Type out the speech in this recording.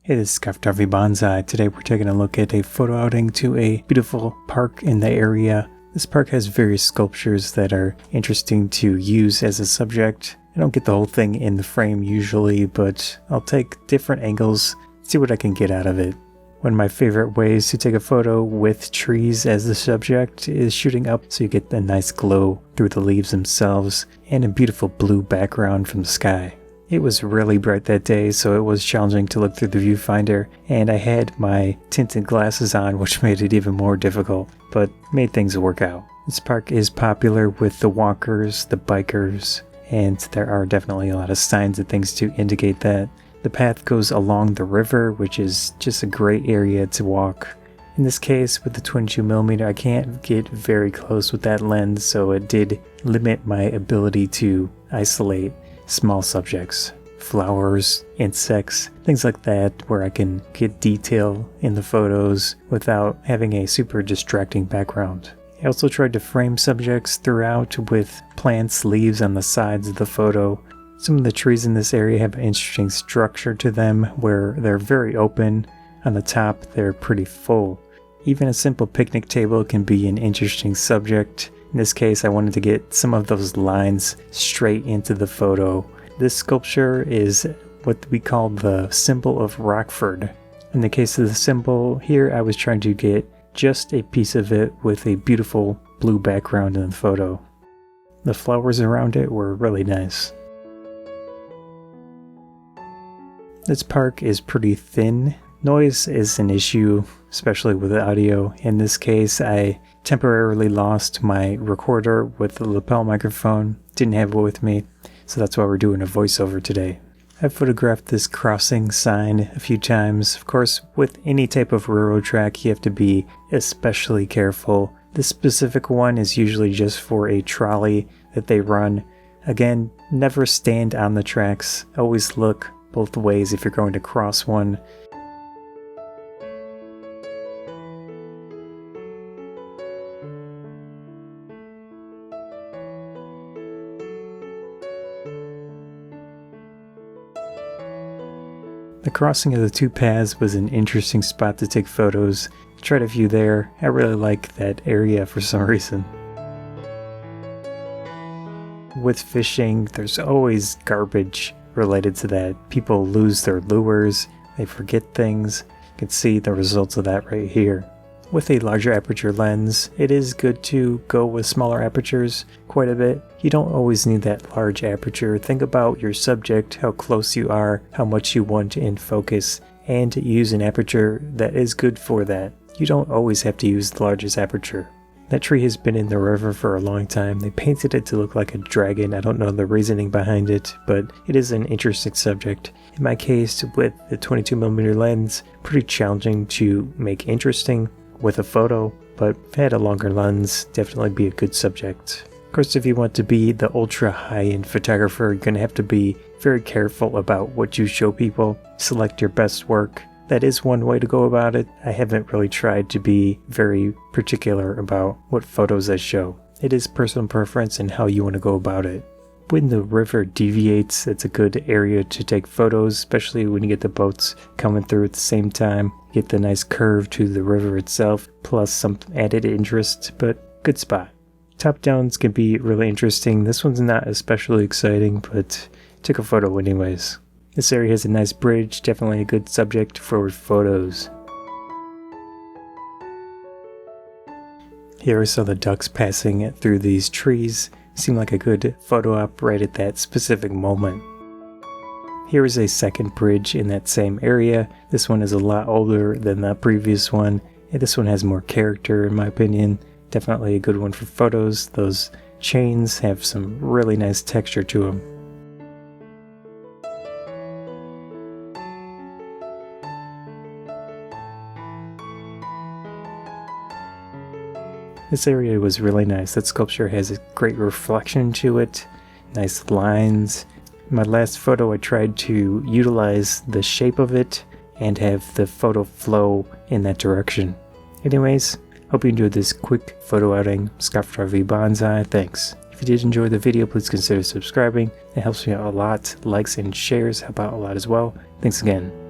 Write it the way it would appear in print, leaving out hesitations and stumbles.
Hey, this is Scott Photography Bonsai. Today we're taking a look at a photo outing to a beautiful park in the area. This park has various sculptures that are interesting to use as a subject. I don't get the whole thing in the frame usually, but I'll take different angles, see what I can get out of it. One of my favorite ways to take a photo with trees as the subject is shooting up so you get a nice glow through the leaves themselves and a beautiful blue background from the sky. It was really bright that day, so it was challenging to look through the viewfinder, and I had my tinted glasses on, which made it even more difficult, but made things work out. This park is popular with the walkers, the bikers, and there are definitely a lot of signs and things to indicate that. The path goes along the river, which is just a great area to walk. In this case, with the 22mm, I can't get very close with that lens, so it did limit my ability to isolate small subjects, flowers, insects, things like that, where I can get detail in the photos without having a super distracting background. I also tried to frame subjects throughout with plants, leaves on the sides of the photo. Some of the trees in this area have an interesting structure to them where they're very open. On the top, they're pretty full. Even a simple picnic table can be an interesting subject. In this case, I wanted to get some of those lines straight into the photo. This sculpture is what we call the symbol of Rockford. In the case of the symbol here, I was trying to get just a piece of it with a beautiful blue background in the photo. The flowers around it were really nice. This park is pretty thin. Noise is an issue, especially with the audio. In this case, I temporarily lost my recorder with the lapel microphone. Didn't have it with me, so that's why we're doing a voiceover today. I've photographed this crossing sign a few times. Of course, with any type of railroad track, you have to be especially careful. This specific one is usually just for a trolley that they run. Again, never stand on the tracks. Always look both ways if you're going to cross one. The crossing of the two paths was an interesting spot to take photos. Tried a few there. I really like that area for some reason. With fishing, there's always garbage related to that. People lose their lures, they forget things. You can see the results of that right here. With a larger aperture lens, it is good to go with smaller apertures quite a bit. You don't always need that large aperture. Think about your subject, how close you are, how much you want in focus, and use an aperture that is good for that. You don't always have to use the largest aperture. That tree has been in the river for a long time. They painted it to look like a dragon. I don't know the reasoning behind it, but it is an interesting subject. In my case, with the 22mm lens, pretty challenging to make interesting with a photo, but if I had a longer lens, definitely be a good subject. Of course, if you want to be the ultra high-end photographer, you're going to have to be very careful about what you show people. Select your best work. That is one way to go about it. I haven't really tried to be very particular about what photos I show. It is personal preference and how you want to go about it. When the river deviates, it's a good area to take photos, especially when you get the boats coming through at the same time. Get the nice curve to the river itself, plus some added interest, but good spot. Top downs can be really interesting. This one's not especially exciting, but took a photo anyways. This area has a nice bridge, definitely a good subject for photos. Here are some of the ducks passing through these trees. Seemed like a good photo op right at that specific moment. Here is a second bridge in that same area. This one is a lot older than the previous one, and this one has more character in my opinion. Definitely a good one for photos. Those chains have some really nice texture to them. This area was really nice. That sculpture has a great reflection to it, nice lines. In my last photo, I tried to utilize the shape of it and have the photo flow in that direction. Anyways, hope you enjoyed this quick photo outing. Scott Photography Bonsai, thanks. If you did enjoy the video, please consider subscribing. It helps me out a lot. Likes and shares help out a lot as well. Thanks again.